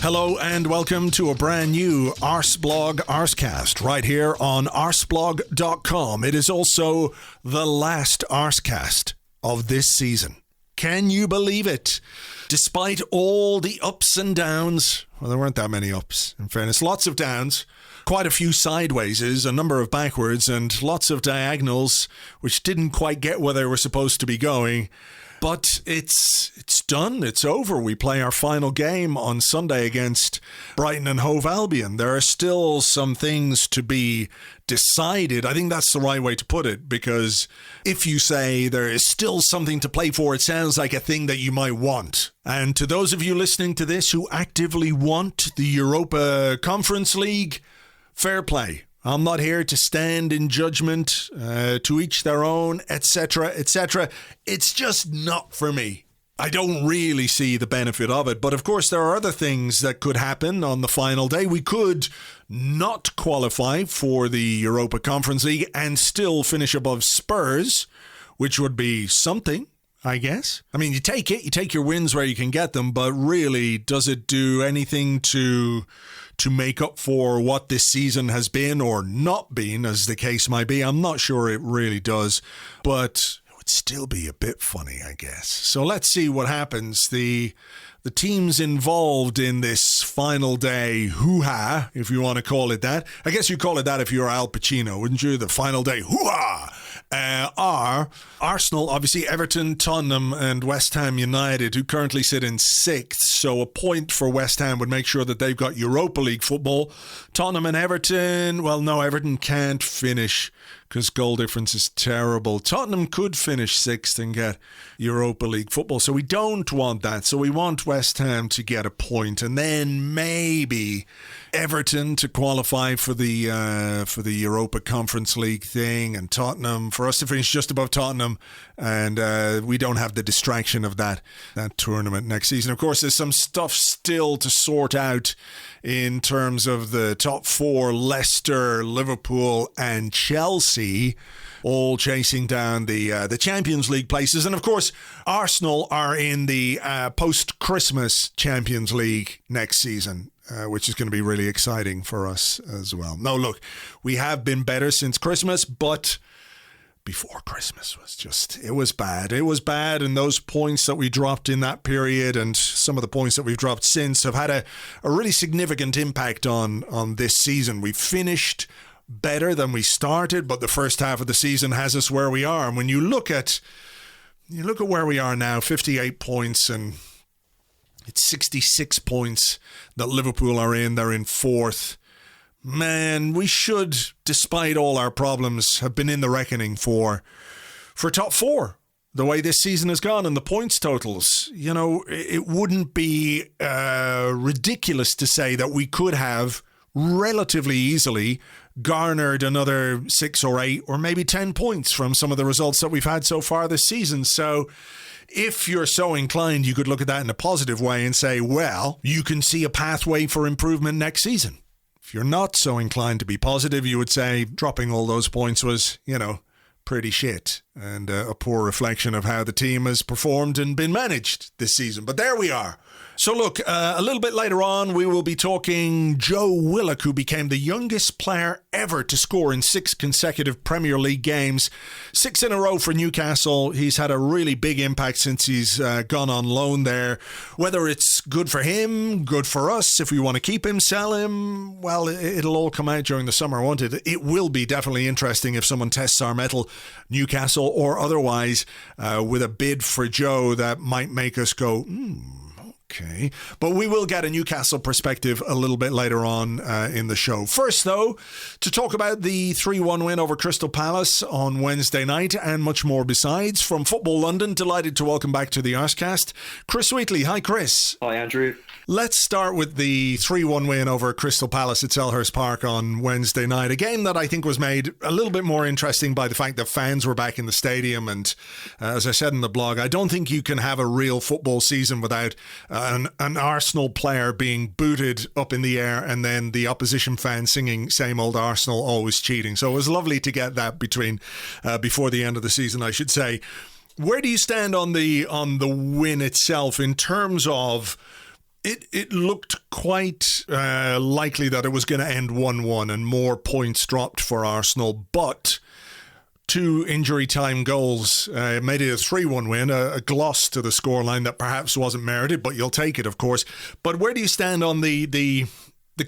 Hello and welcome to a brand new Arseblog Arsecast right here on arseblog.com. It is also the last Arsecast of this season. Can you believe it? Despite all the ups and downs, well, there weren't that many ups, in fairness, lots of downs, quite a few sidewayses, a number of backwards, and lots of diagonals, which didn't quite get where they were supposed to be going. But it's done. It's over. We play our final game on Sunday against Brighton and Hove Albion. There are still some things to be decided. I think that's the right way to put it, because if you say there is still something to play for, it sounds like a thing that you might want. And to those of you listening to this who actively want the Europa Conference League, fair play. I'm not here to stand in judgment, to each their own, etc., etc. It's just not for me. I don't really see the benefit of it. But of course, there are other things that could happen on the final day. We could not qualify for the Europa Conference League and still finish above Spurs, which would be something, I guess. I mean, you take your wins where you can get them, but really, does it do anything to make up for what this season has been or not been, as the case might be? I'm not sure it really does, but it would still be a bit funny, I guess. So let's see what happens. The teams involved in this final day hoo-ha, if you want to call it that. I guess you'd call it that if you were Al Pacino, wouldn't you? The final day hoo-ha! Are Arsenal, obviously Everton, Tottenham and West Ham United, who currently sit in 6th. So a point for West Ham would make sure that they've got Europa League football. Tottenham and Everton, well, no, Everton can't finish because goal difference is terrible. Tottenham could finish 6th and get Europa League football. So we don't want that. So we want West Ham to get a point, and then maybe Everton to qualify for the Europa Conference League thing, and Tottenham, for us to finish just above Tottenham, and we don't have the distraction of that tournament next season. Of course, there's some stuff still to sort out in terms of the top 4, Leicester, Liverpool and Chelsea, all chasing down the Champions League places. And of course, Arsenal are in the post-Christmas Champions League next season, which is going to be really exciting for us as well. No, look, we have been better since Christmas, but before Christmas it was bad. It was bad, and those points that we dropped in that period and some of the points that we've dropped since have had a really significant impact on this season. We finished better than we started, but the first half of the season has us where we are. And when you look at where we are now, 58 points, and it's 66 points that Liverpool are in. They're in 4th. Man, we should, despite all our problems, have been in the reckoning for top 4. The way this season has gone and the points totals, you know, it wouldn't be ridiculous to say that we could have relatively easily garnered another 6 or 8 or maybe 10 points from some of the results that we've had so far this season. So if you're so inclined, you could look at that in a positive way and say, well, you can see a pathway for improvement next season. If you're not so inclined to be positive, you would say dropping all those points was, you know, pretty shit and a poor reflection of how the team has performed and been managed this season. But there we are. So look, a little bit later on, we will be talking Joe Willock, who became the youngest player ever to score in 6 consecutive Premier League games. 6 in a row for Newcastle. He's had a really big impact since he's gone on loan there. Whether it's good for him, good for us, if we want to keep him, sell him, well, it'll all come out during the summer, won't it? It will be definitely interesting if someone tests our mettle, Newcastle or otherwise, with a bid for Joe that might make us go, okay. But we will get a Newcastle perspective a little bit later on in the show. First, though, to talk about the 3-1 win over Crystal Palace on Wednesday night and much more besides. From Football London, delighted to welcome back to the Arsecast, Chris Wheatley. Hi, Chris. Hi, Andrew. Let's start with the 3-1 win over Crystal Palace at Selhurst Park on Wednesday night. A game that I think was made a little bit more interesting by the fact that fans were back in the stadium. And as I said in the blog, I don't think you can have a real football season without an Arsenal player being booted up in the air and then the opposition fans singing "Same Old Arsenal, Always Cheating." So it was lovely to get that before the end of the season, I should say. Where do you stand on the win itself in terms of It looked quite likely that it was going to end 1-1 and more points dropped for Arsenal, but 2 injury time goals made it a 3-1 win, a gloss to the scoreline that perhaps wasn't merited, but you'll take it, of course. But where do you stand on the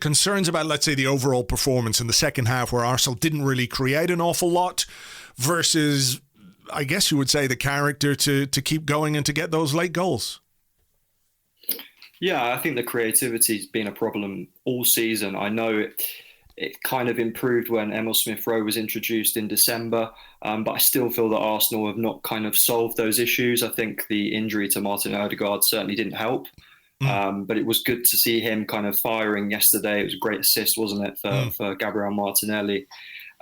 concerns about, let's say, the overall performance in the second half, where Arsenal didn't really create an awful lot, versus, I guess you would say, the character to keep going and to get those late goals? Yeah, I think the creativity's been a problem all season. I know it kind of improved when Emile Smith-Rowe was introduced in December, but I still feel that Arsenal have not kind of solved those issues. I think the injury to Martin Odegaard certainly didn't help, but it was good to see him kind of firing yesterday. It was a great assist, wasn't it, for Gabriel Martinelli.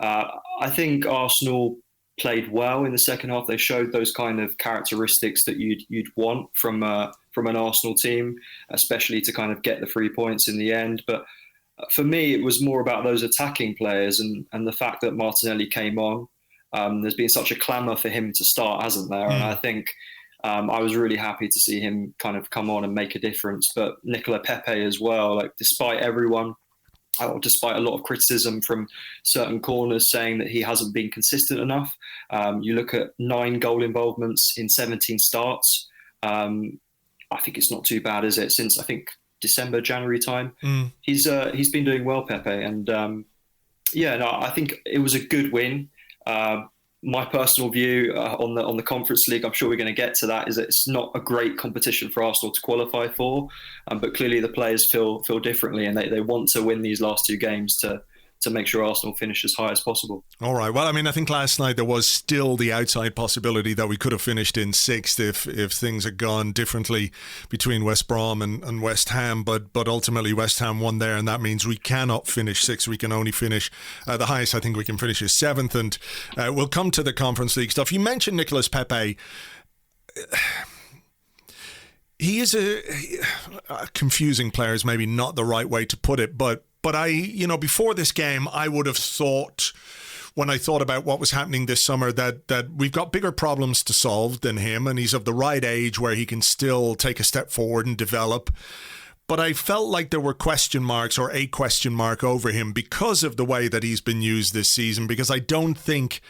I think Arsenal played well in the second half. They showed those kind of characteristics that you'd want from an Arsenal team, especially to kind of get the 3 points in the end. But for me, it was more about those attacking players and the fact that Martinelli came on. There's been such a clamour for him to start, hasn't there? And I think I was really happy to see him kind of come on and make a difference. But Nicolas Pepe as well, like despite a lot of criticism from certain corners saying that he hasn't been consistent enough. You look at 9 goal involvements in 17 starts. I think it's not too bad, is it? Since I think December, January time, he's been doing well, Pepe, and I think it was a good win. My personal view on the Conference League, I'm sure we're going to get to that, is that it's not a great competition for Arsenal to qualify for, but clearly the players feel differently, and they want to win these last 2 games to make sure Arsenal finish as high as possible. All right. Well, I mean, I think last night there was still the outside possibility that we could have finished in 6th if things had gone differently between West Brom and West Ham, but ultimately West Ham won there, and that means we cannot finish 6th. We can only finish the highest I think we can finish is 7th, and we'll come to the Conference League stuff. You mentioned Nicolas Pepe. He is a confusing player, is maybe not the right way to put it, but before this game, I would have thought, when I thought about what was happening this summer, that we've got bigger problems to solve than him, and he's of the right age where he can still take a step forward and develop. But I felt like there were question marks, or a question mark over him, because of the way that he's been used this season, because I don't think,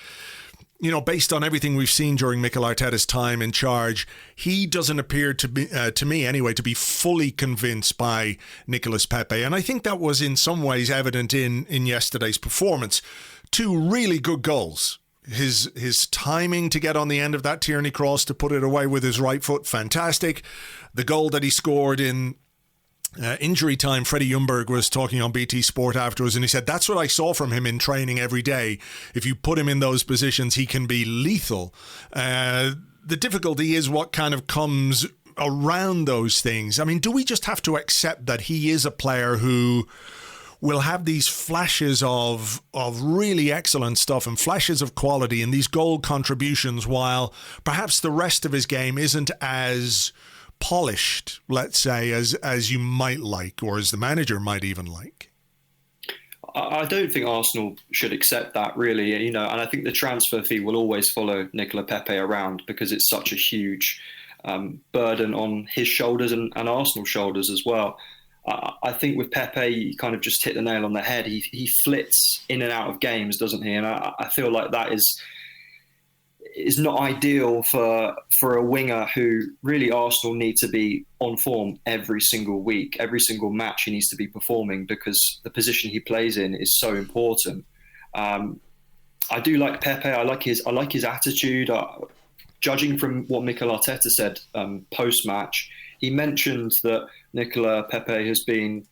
based on everything we've seen during Mikel Arteta's time in charge, he doesn't appear to be, to me anyway, to be fully convinced by Nicolas Pepe. And I think that was in some ways evident in yesterday's performance. 2 really good goals. His timing to get on the end of that Tierney cross to put it away with his right foot, fantastic. The goal that he scored in injury time, Freddie Ljungberg was talking on BT Sport afterwards, and he said that's what I saw from him in training every day. If you put him in those positions, he can be lethal. The difficulty is what kind of comes around those things. I mean, do we just have to accept that he is a player who will have these flashes of really excellent stuff and flashes of quality and these goal contributions, while perhaps the rest of his game isn't as polished, let's say, as you might like, or as the manager might even like? I don't think Arsenal should accept that, really, and I think the transfer fee will always follow Nicolas Pepe around, because it's such a huge burden on his shoulders and Arsenal's shoulders as well. I think with Pepe, you kind of just hit the nail on the head. He flits in and out of games, doesn't he? And I feel like that is not ideal for a winger who really Arsenal need to be on form every single week. Every single match he needs to be performing, because the position he plays in is so important. I do like Pepe. I like his attitude. Judging from what Mikel Arteta said post-match, he mentioned that Nicolas Pepe has been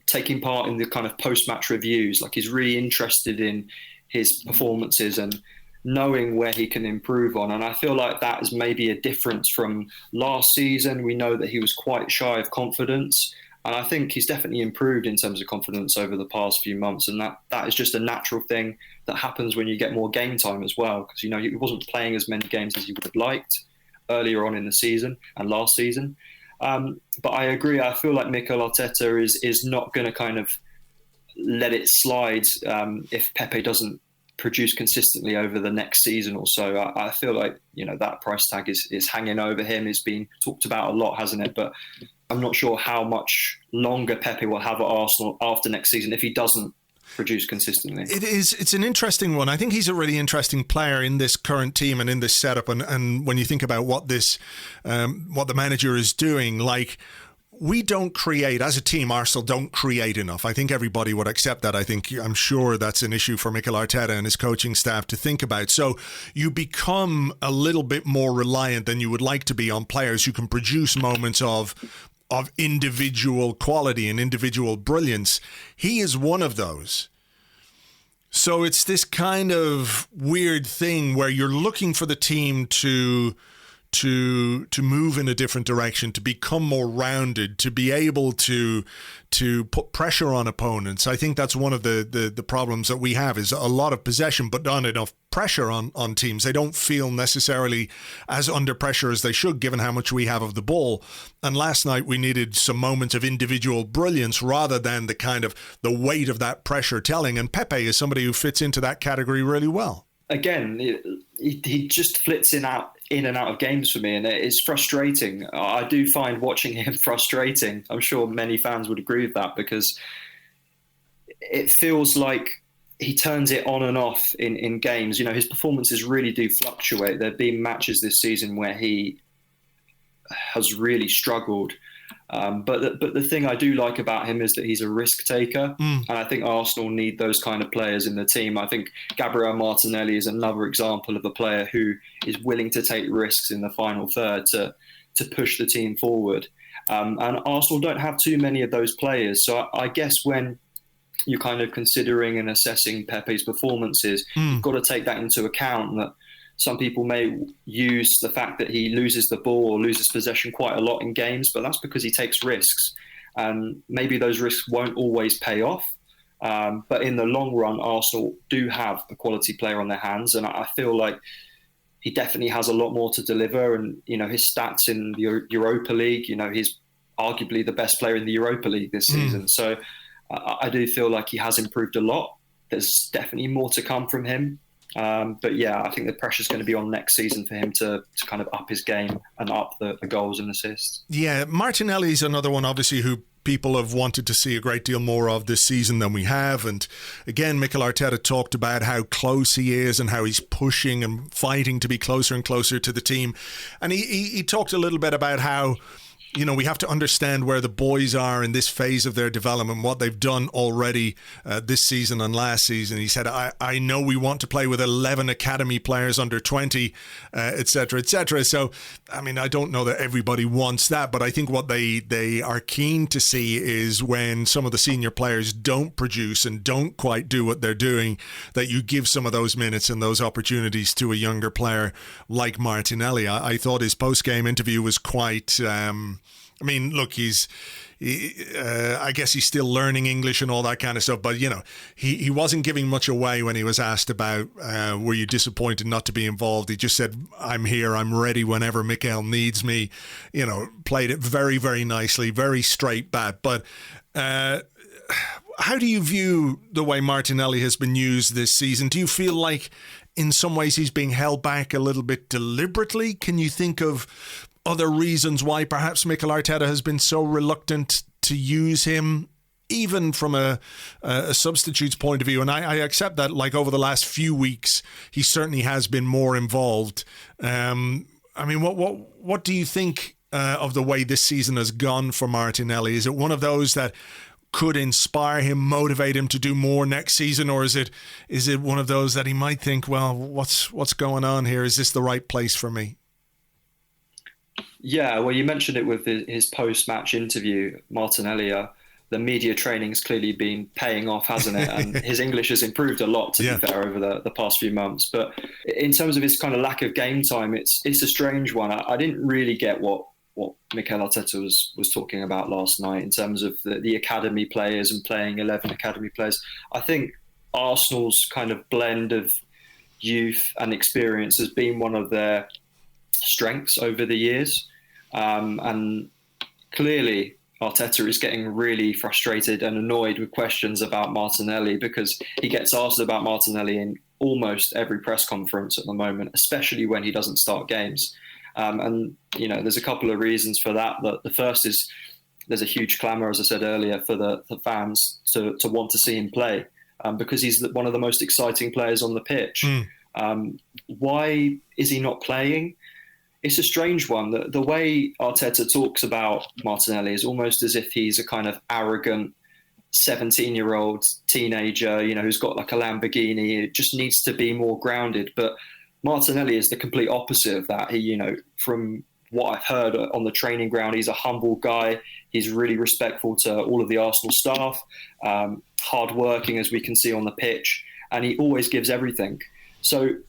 taking part in the kind of post-match reviews. Like, he's really interested in his performances and knowing where he can improve on. And I feel like that is maybe a difference from last season. We know that he was quite shy of confidence. And I think he's definitely improved in terms of confidence over the past few months. And that is just a natural thing that happens when you get more game time as well. Because, he wasn't playing as many games as he would have liked earlier on in the season and last season. But I agree. I feel like Mikel Arteta is not going to kind of let it slide if Pepe doesn't produce consistently over the next season or so. I feel like, that price tag is hanging over him. It's been talked about a lot, hasn't it? But I'm not sure how much longer Pepe will have at Arsenal after next season if he doesn't produce consistently. It's an interesting one. I think he's a really interesting player in this current team and in this setup. And when you think about what the manager is doing, like, we don't create, as a team, Arsenal don't create enough. I think everybody would accept that. I'm sure that's an issue for Mikel Arteta and his coaching staff to think about. So you become a little bit more reliant than you would like to be on players who can produce moments of individual quality and individual brilliance. He is one of those. So it's this kind of weird thing where you're looking for the team to move in a different direction, to become more rounded, to be able to put pressure on opponents. I think that's one of the problems that we have, is a lot of possession but not enough pressure on teams. They don't feel necessarily as under pressure as they should, given how much we have of the ball. And last night we needed some moments of individual brilliance rather than the kind of the weight of that pressure telling. And Pepe is somebody who fits into that category really well. Again, he just flits in and out of games for me, and it's frustrating. I do find watching him frustrating. I'm sure many fans would agree with that, because it feels like he turns it on and off in games. You know, his performances really do fluctuate. There have been matches this season where he has really struggled. But the thing I do like about him is that he's a risk taker. And I think Arsenal need those kind of players in the team. I think Gabriel Martinelli is another example of a player who is willing to take risks in the final third to push the team forward. And Arsenal don't have too many of those players. So I guess when you're kind of considering and assessing Pepe's performances, you've got to take that into account, that some people may use the fact that he loses the ball or loses possession quite a lot in games, but that's because he takes risks. And maybe those risks won't always pay off. But in the long run, Arsenal do have a quality player on their hands. And I feel like he definitely has a lot more to deliver. And, you know, his stats in the Europa League, you know, he's arguably the best player in the Europa League this season. So I do feel like he has improved a lot. There's definitely more to come from him. But yeah, I think the pressure's going to be on next season for him to kind of up his game and up the goals and assists. Yeah, Martinelli's another one, obviously, who people have wanted to see a great deal more of this season than we have. And again, Mikel Arteta talked about how close he is and how he's pushing and fighting to be closer and closer to the team. And he talked a little bit about how, you know, we have to understand where the boys are in this phase of their development, what they've done already this season and last season. He said, I know we want to play with 11 academy players under 20, et cetera, et cetera. So, I mean, I don't know that everybody wants that, but I think what they are keen to see is when some of the senior players don't produce and don't quite do what they're doing, that you give some of those minutes and those opportunities to a younger player like Martinelli. I thought his post-game interview was quite... I mean, look, I guess he's still learning English and all that kind of stuff, but, you know, he wasn't giving much away when he was asked about, were you disappointed not to be involved? He just said, I'm here, I'm ready whenever Mikel needs me. You know, played it very, very nicely, very straight bat. But how do you view the way Martinelli has been used this season? Do you feel like in some ways he's being held back a little bit deliberately? Can you think of other reasons why perhaps Mikel Arteta has been so reluctant to use him, even from a substitute's point of view? And I accept that, like, over the last few weeks, he certainly has been more involved. I mean, what do you think of the way this season has gone for Martinelli? Is it one of those that could inspire him, motivate him to do more next season, or is it one of those that he might think, well, what's going on here? Is this the right place for me? Yeah, well, you mentioned it with his post-match interview, Martinelli. The media training's clearly been paying off, hasn't it? And his English has improved a lot, to be fair, over the past few months. But in terms of his kind of lack of game time, it's a strange one. I didn't really get what Mikel Arteta was talking about last night in terms of the academy players and playing 11 academy players. I think Arsenal's kind of blend of youth and experience has been one of their strengths over the years, and clearly Arteta is getting really frustrated and annoyed with questions about Martinelli, because he gets asked about Martinelli in almost every press conference at the moment, especially when he doesn't start games. And, you know, there's a couple of reasons for that. The first is there's a huge clamour, as I said earlier, for the fans to want to see him play, because he's one of the most exciting players on the pitch. Why is he not playing? It's a strange one. The way Arteta talks about Martinelli is almost as if he's a kind of arrogant 17-year-old teenager, who's got like a Lamborghini. It just needs to be more grounded. But Martinelli is the complete opposite of that. He, from what I've heard on the training ground, he's a humble guy. He's really respectful to all of the Arsenal staff, hard-working, as we can see on the pitch, and he always gives everything. So it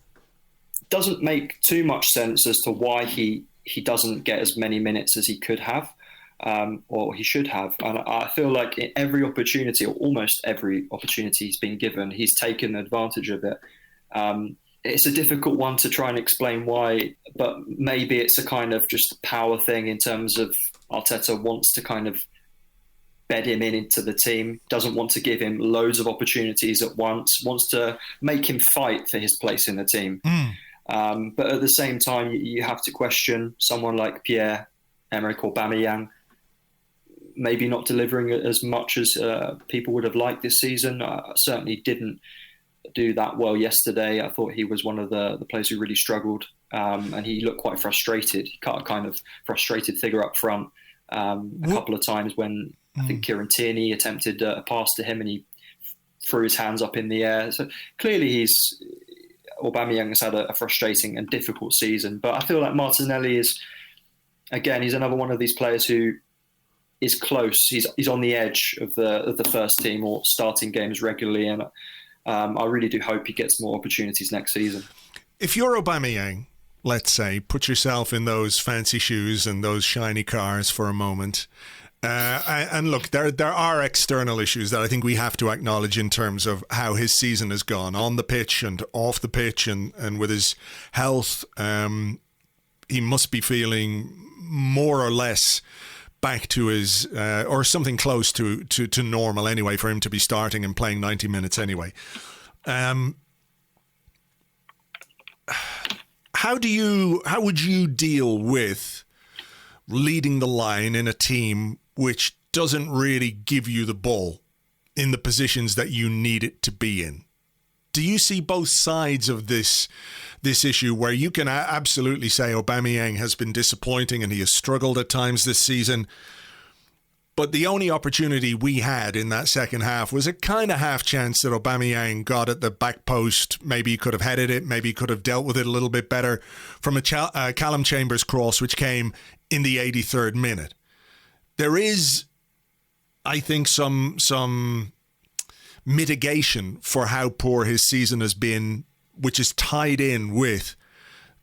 doesn't make too much sense as to why he doesn't get as many minutes as he could have, or he should have. And I feel like in every opportunity, or almost every opportunity he's been given, he's taken advantage of it. It's a difficult one to try and explain why, but maybe it's a kind of just power thing in terms of Arteta wants to kind of bed him into the team, doesn't want to give him loads of opportunities at once, wants to make him fight for his place in the team. But at the same time, you have to question someone like Pierre-Emerick Aubameyang, maybe not delivering as much as people would have liked this season. Certainly didn't do that well yesterday. I thought he was one of the players who really struggled, and he looked quite frustrated. He got a kind of frustrated figure up front a couple of times when I think Kieran Tierney attempted a pass to him and he threw his hands up in the air. So clearly Aubameyang has had a frustrating and difficult season. But I feel like Martinelli is, again, he's another one of these players who is close. He's on the edge of the first team or starting games regularly, and I really do hope he gets more opportunities next season. If you're Aubameyang, let's say, put yourself in those fancy shoes and those shiny cars for a moment. And look, there are external issues that I think we have to acknowledge in terms of how his season has gone on the pitch and off the pitch, and with his health. He must be feeling more or less back to his, or something close to normal anyway, for him to be starting and playing 90 minutes anyway. How would you deal with leading the line in a team which doesn't really give you the ball in the positions that you need it to be in? Do you see both sides of this issue, where you can absolutely say Aubameyang has been disappointing and he has struggled at times this season, but the only opportunity we had in that second half was a kind of half chance that Aubameyang got at the back post? Maybe he could have headed it, maybe he could have dealt with it a little bit better, from a Callum Chambers cross which came in the 83rd minute. There is, I think, some mitigation for how poor his season has been, which is tied in with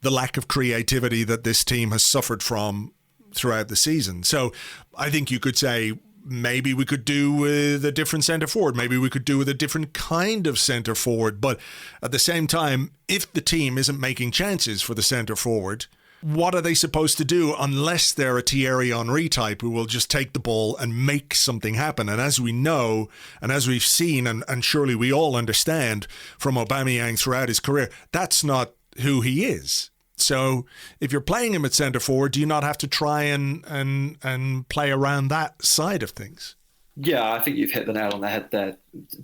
the lack of creativity that this team has suffered from throughout the season. So I think you could say maybe we could do with a different centre forward. Maybe we could do with a different kind of centre forward. But at the same time, if the team isn't making chances for the centre forward, what are they supposed to do unless they're a Thierry Henry type who will just take the ball and make something happen? And as we know, and as we've seen, and surely we all understand from Aubameyang throughout his career, that's not who he is. So if you're playing him at centre forward, do you not have to try and play around that side of things? Yeah, I think you've hit the nail on the head there.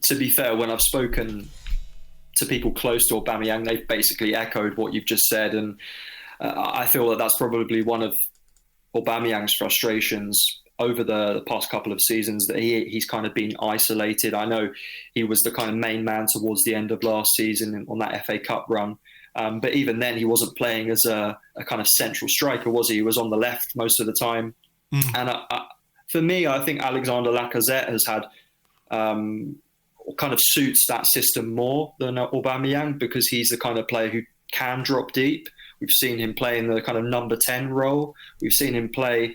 To be fair, when I've spoken to people close to Aubameyang, they've basically echoed what you've just said, and I feel that that's probably one of Aubameyang's frustrations over the past couple of seasons, that he's kind of been isolated. I know he was the kind of main man towards the end of last season on that FA Cup run. But even then, he wasn't playing as a kind of central striker, was he? He was on the left most of the time. And for me, I think Alexander Lacazette has had kind of suits that system more than Aubameyang, because he's the kind of player who can drop deep. We've seen him play in the kind of number 10 role. We've seen him play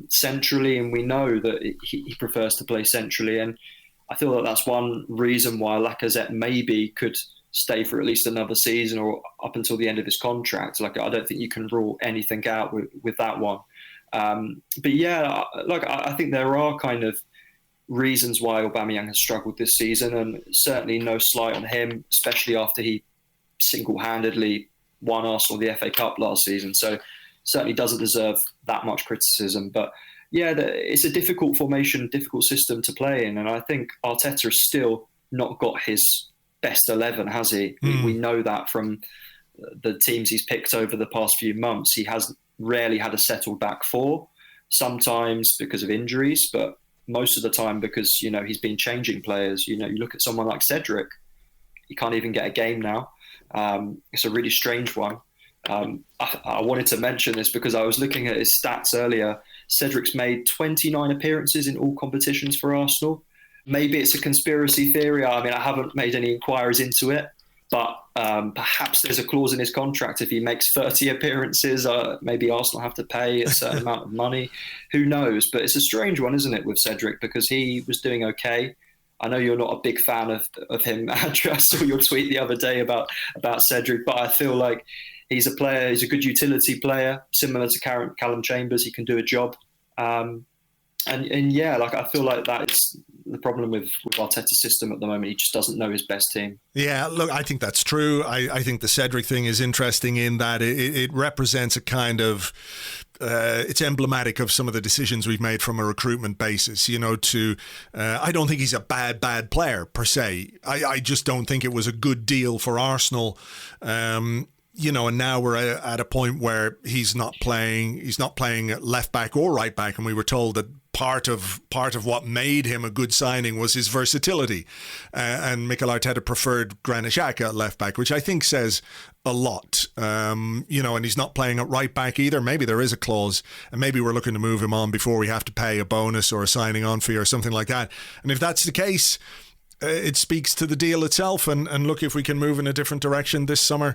centrally, and we know that he prefers to play centrally. And I feel that that's one reason why Lacazette maybe could stay for at least another season or up until the end of his contract. Like, I don't think you can rule anything out with that one. But yeah, like, I think there are kind of reasons why Aubameyang has struggled this season, and certainly no slight on him, especially after he single-handedly won Arsenal the FA Cup last season. So certainly doesn't deserve that much criticism. But yeah, it's a difficult formation, difficult system to play in. And I think Arteta has still not got his best 11, has he? We know that from the teams he's picked over the past few months. He has rarely had a settled back four, sometimes because of injuries, but most of the time because, he's been changing players. You look at someone like Cedric, he can't even get a game now. It's a really strange one. I wanted to mention this because I was looking at his stats earlier. Cedric's made 29 appearances in all competitions for Arsenal. Maybe it's a conspiracy theory. I mean, I haven't made any inquiries into it, but perhaps there's a clause in his contract. If he makes 30 appearances, maybe Arsenal have to pay a certain amount of money. Who knows? But it's a strange one, isn't it, with Cedric, because he was doing okay. I know you're not a big fan of him, Andrew. I saw your tweet the other day about Cedric, but I feel like he's a player. He's a good utility player, similar to Callum Chambers. He can do a job. And yeah, I feel like that is the problem with Arteta's system at the moment. He just doesn't know his best team. Yeah, look, I think that's true. I think the Cedric thing is interesting in that it represents a kind of... it's emblematic of some of the decisions we've made from a recruitment basis, I don't think he's a bad player per se. I just don't think it was a good deal for Arsenal. And now we're at a point where he's not playing left back or right back. And we were told that part of what made him a good signing was his versatility. And Mikel Arteta preferred Granit Xhaka at left back, which I think says a lot. And he's not playing at right back either. Maybe there is a clause, and maybe we're looking to move him on before we have to pay a bonus or a signing on fee or something like that. And if that's the case, it speaks to the deal itself. And look, if we can move in a different direction this summer,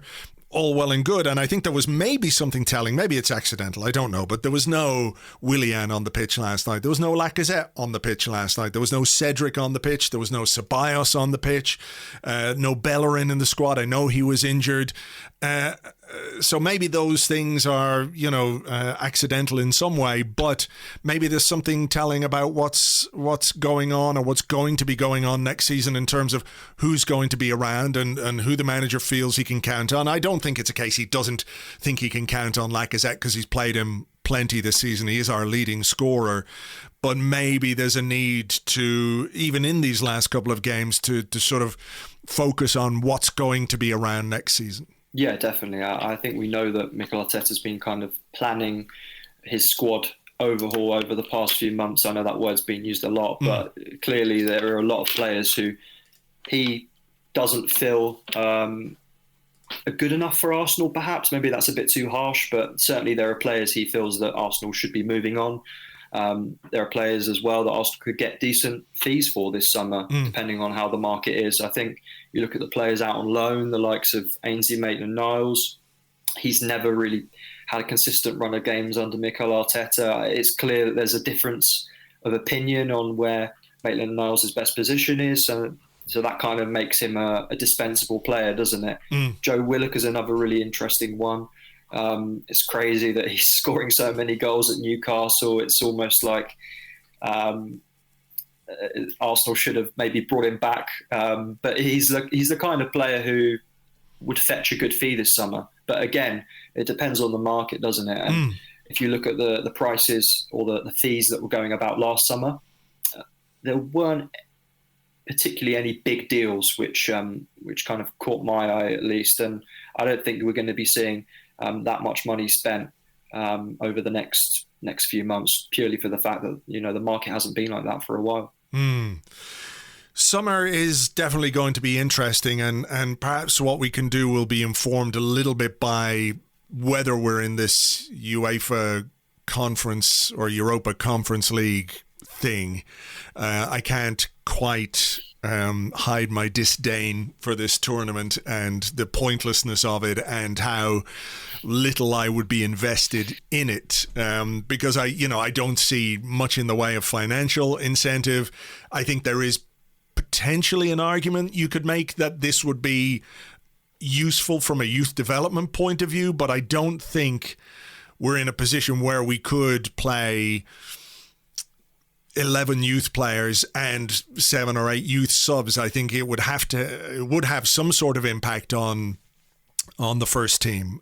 all well and good. And I think there was maybe something telling, maybe it's accidental, I don't know, but there was no Willian on the pitch last night. There was no Lacazette on the pitch last night. There was no Cedric on the pitch. There was no Ceballos on the pitch. No Bellerin in the squad. I know he was injured. So maybe those things are, accidental in some way, but maybe there's something telling about what's going on or what's going to be going on next season in terms of who's going to be around and who the manager feels he can count on. I don't think it's a case he doesn't think he can count on Lacazette because he's played him plenty this season. He is our leading scorer. But maybe there's a need to, even in these last couple of games, to sort of focus on what's going to be around next season. Yeah, definitely. I think we know that Mikel Arteta's been kind of planning his squad overhaul over the past few months. I know that word's been used a lot, but clearly there are a lot of players who he doesn't feel are good enough for Arsenal, perhaps. Maybe that's a bit too harsh, but certainly there are players he feels that Arsenal should be moving on. There are players as well that Arsenal could get decent fees for this summer, depending on how the market is. I think you look at the players out on loan, the likes of Ainsley Maitland-Niles. He's never really had a consistent run of games under Mikel Arteta. It's clear that there's a difference of opinion on where Maitland-Niles' best position is. So that kind of makes him a dispensable player, doesn't it? Joe Willock is another really interesting one. It's crazy that he's scoring so many goals at Newcastle. It's almost like Arsenal should have maybe brought him back. But he's the kind of player who would fetch a good fee this summer. But again, it depends on the market, doesn't it? And if you look at the prices or the fees that were going about last summer, there weren't particularly any big deals which kind of caught my eye at least. And I don't think we're going to be seeing that much money spent over the next few months, purely for the fact that the market hasn't been like that for a while. Summer is definitely going to be interesting, and perhaps what we can do will be informed a little bit by whether we're in this UEFA Conference or Europa Conference League thing. I can't quite hide my disdain for this tournament and the pointlessness of it and how little I would be invested in it, because I don't see much in the way of financial incentive. I think there is potentially an argument you could make that this would be useful from a youth development point of view, but I don't think we're in a position where we could play 11 youth players and 7 or 8 youth subs. I think it would have some sort of impact on the first team.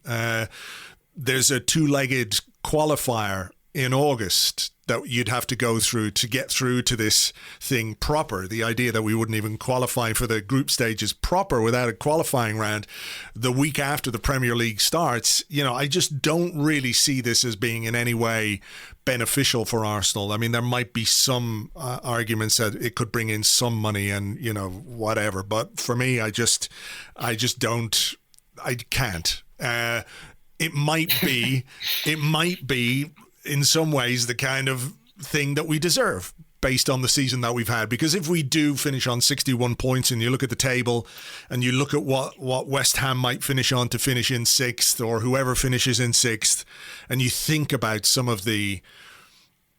There's a two-legged qualifier in August that you'd have to go through to get through to this thing proper. The idea that we wouldn't even qualify for the group stages proper without a qualifying round the week after the Premier League starts, I just don't really see this as being in any way beneficial for Arsenal. I mean, there might be some arguments that it could bring in some money and, whatever. But for me, I can't. It might be in some ways the kind of thing that we deserve based on the season that we've had. Because if we do finish on 61 points and you look at the table and you look at what West Ham might finish on to finish in 6th, or whoever finishes in 6th, and you think about some of the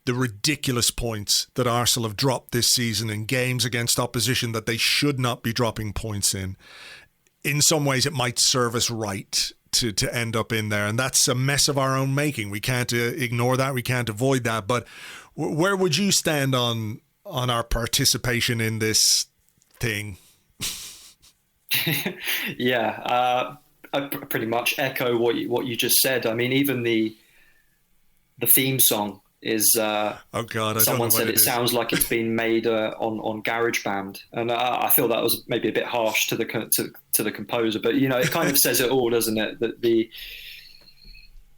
ridiculous points that Arsenal have dropped this season in games against opposition that they should not be dropping points in some ways it might serve us right to end up in there. And that's a mess of our own making. We can't ignore that. We can't avoid that. But where would you stand on our participation in this thing? Yeah, I pretty much echo what you just said. I mean, even the theme song is oh God! Someone said it sounds like it's been made on GarageBand, and I feel that was maybe a bit harsh to the composer, but it kind of says it all, doesn't it? That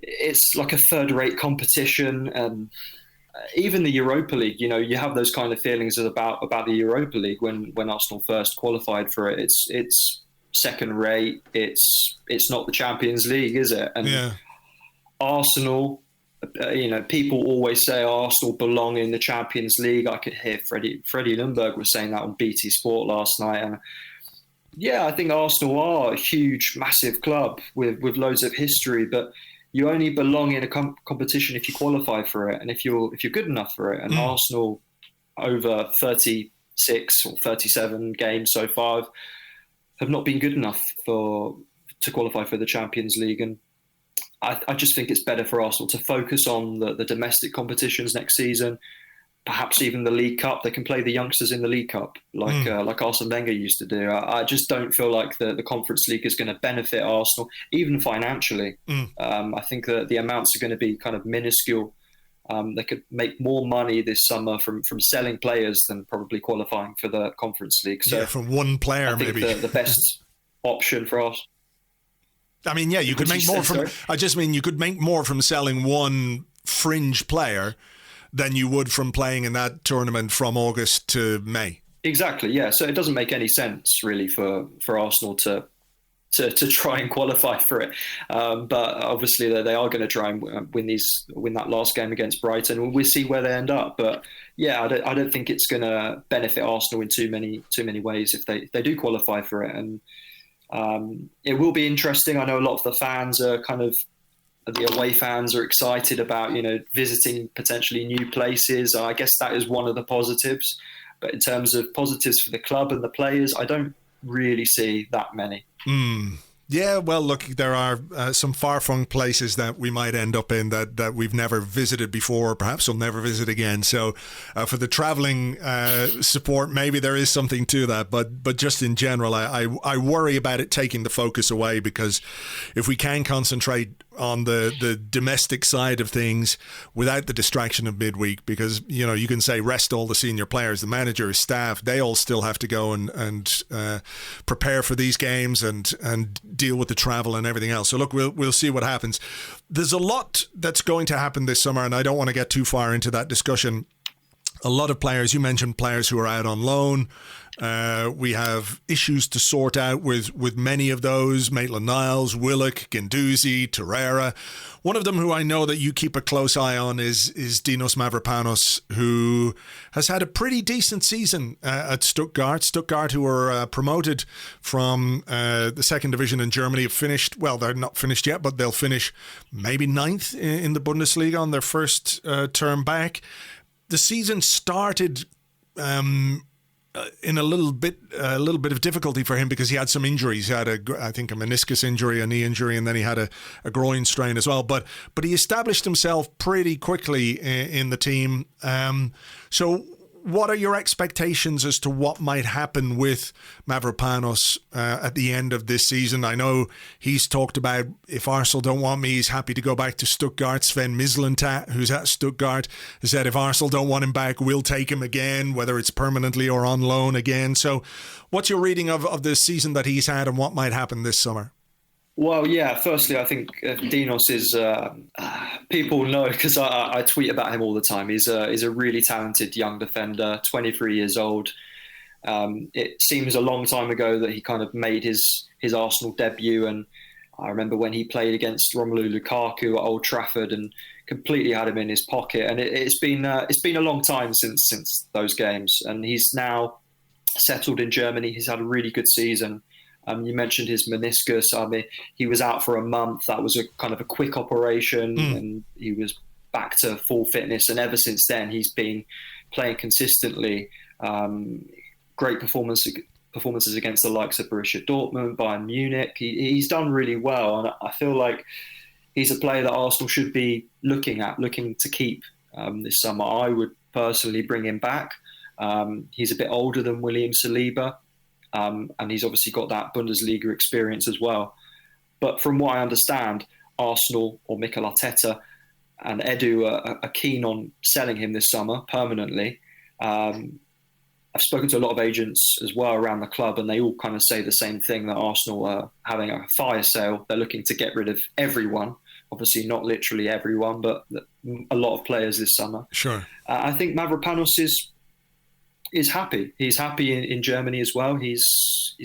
it's like a third-rate competition, and even the Europa League. You have those kind of feelings about the Europa League when Arsenal first qualified for it. It's second-rate. It's not the Champions League, is it? And yeah. Arsenal. People always say Arsenal belong in the Champions League. I could hear Freddie Lundberg was saying that on BT Sport last night. And yeah, I think Arsenal are a huge, massive club with loads of history, but you only belong in a competition if you qualify for it and if you're good enough for it. And Arsenal, over 36 or 37 games so far, have not been good enough to qualify for the Champions League. And I just think it's better for Arsenal to focus on the domestic competitions next season, perhaps even the League Cup. They can play the youngsters in the League Cup like Arsene Wenger used to do. I just don't feel like the Conference League is going to benefit Arsenal, even financially. I think that the amounts are going to be kind of minuscule. They could make more money this summer from selling players than probably qualifying for the Conference League. So yeah, from one player, I think maybe. the best option for us. I mean, yeah, you could make more from. I just mean you could make more from selling one fringe player than you would from playing in that tournament from August to May. Exactly. Yeah. So it doesn't make any sense really for Arsenal to try and qualify for it. But obviously they are going to try and win that last game against Brighton. We'll see where they end up. But yeah, I don't think it's going to benefit Arsenal in too many ways if they do qualify for it. And it will be interesting. I know a lot of the fans are the away fans are excited about, visiting potentially new places. I guess that is one of the positives. But in terms of positives for the club and the players, I don't really see that many. Yeah, well, look, there are some far-flung places that we might end up in that we've never visited before, perhaps we'll never visit again. So for the travelling support, maybe there is something to that. But just in general, I worry about it taking the focus away, because if we can concentrate on the domestic side of things without the distraction of midweek, because, you can say rest all the senior players, the manager, his staff, they all still have to go and prepare for these games and deal with the travel and everything else. So look, we'll see what happens. There's a lot that's going to happen this summer, and I don't want to get too far into that discussion. A lot of players, you mentioned players who are out on loan. We have issues to sort out with many of those. Maitland-Niles, Willock, Guendouzi, Torreira. One of them who I know that you keep a close eye on is Dinos Mavropanos, who has had a pretty decent season at Stuttgart. Stuttgart, who were promoted from the second division in Germany, have finished, well, they're not finished yet, but they'll finish maybe 9th in the Bundesliga on their first term back. The season started in a little bit of difficulty for him because he had some injuries. He had I think a meniscus injury, a knee injury, and then he had a groin strain as well. But he established himself pretty quickly in the team. So what are your expectations as to what might happen with Mavropanos at the end of this season? I know he's talked about, if Arsenal don't want me, he's happy to go back to Stuttgart. Sven Mislintat, who's at Stuttgart, has said if Arsenal don't want him back, we'll take him again, whether it's permanently or on loan again. So what's your reading of the season that he's had and what might happen this summer? Well, yeah, firstly, I think Dinos is, people know because I tweet about him all the time. He's a really talented young defender, 23 years old. It seems a long time ago that he kind of made his Arsenal debut. And I remember when he played against Romelu Lukaku at Old Trafford and completely had him in his pocket. And it's been a long time since those games. And he's now settled in Germany. He's had a really good season. You mentioned his meniscus. I mean, he was out for a month. That was a kind of a quick operation, and he was back to full fitness. And ever since then, he's been playing consistently. Great performances against the likes of Borussia Dortmund, Bayern Munich. He's done really well, and I feel like he's a player that Arsenal should be looking to keep this summer. I would personally bring him back. He's a bit older than William Saliba. And he's obviously got that Bundesliga experience as well. But from what I understand, Arsenal or Mikel Arteta and Edu are keen on selling him this summer permanently. I've spoken to a lot of agents as well around the club, and they all kind of say the same thing, that Arsenal are having a fire sale. They're looking to get rid of everyone. Obviously not literally everyone, but a lot of players this summer. Sure. I think Mavropanos is happy. He's happy in Germany as well. He's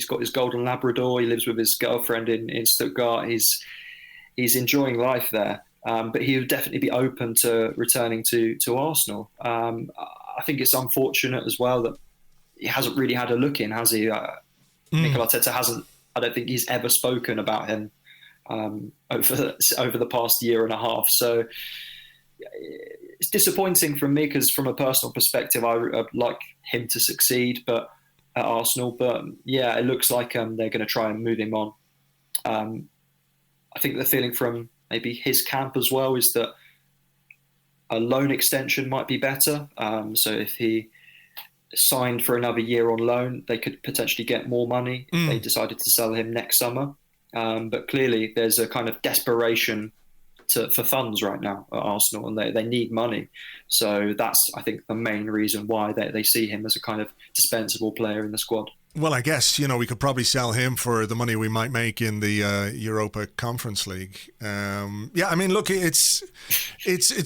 got his golden Labrador. He lives with his girlfriend in Stuttgart. He's enjoying life there. But he would definitely be open to returning to Arsenal. I think it's unfortunate as well that he hasn't really had a look in, has he? Mikel Arteta hasn't. I don't think he's ever spoken about him over the past year and a half. So it's disappointing from me because from a personal perspective, I'd like him to succeed at Arsenal. But yeah, it looks like they're going to try and move him on. I think the feeling from maybe his camp as well is that a loan extension might be better. So if he signed for another year on loan, they could potentially get more money if they decided to sell him next summer. But clearly there's a kind of desperation for funds right now at Arsenal, and they need money. So that's, I think, the main reason why they see him as a kind of dispensable player in the squad. Well, I guess, we could probably sell him for the money we might make in the Europa Conference League. I mean, look, it's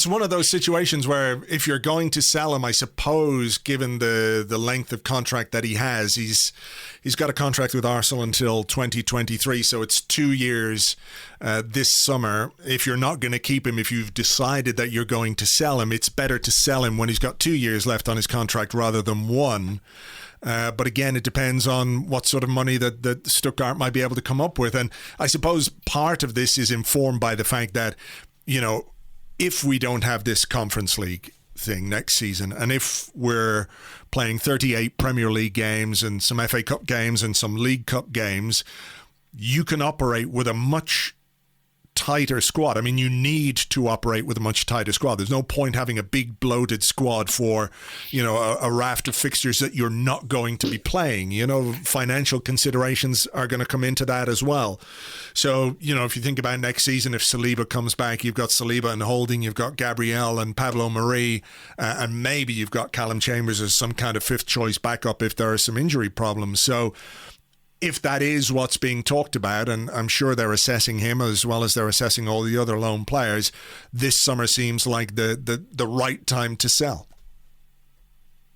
one of those situations where if you're going to sell him, I suppose, given the length of contract that he has, he's got a contract with Arsenal until 2023, so it's 2 years this summer. If you're not going to keep him, if you've decided that you're going to sell him, it's better to sell him when he's got 2 years left on his contract rather than one. But again, it depends on what sort of money that Stuttgart might be able to come up with. And I suppose part of this is informed by the fact that, if we don't have this Conference League thing next season, and if we're playing 38 Premier League games and some FA Cup games and some League Cup games, you can operate with a much tighter squad. I mean, you need to operate with a much tighter squad. There's no point having a big bloated squad for, a raft of fixtures that you're not going to be playing. Financial considerations are going to come into that as well. So, if you think about next season, if Saliba comes back, you've got Saliba and Holding, you've got Gabriel and Pablo Mari, and maybe you've got Callum Chambers as some kind of fifth choice backup if there are some injury problems. So if that is what's being talked about, and I'm sure they're assessing him as well as they're assessing all the other loan players, this summer seems like the right time to sell.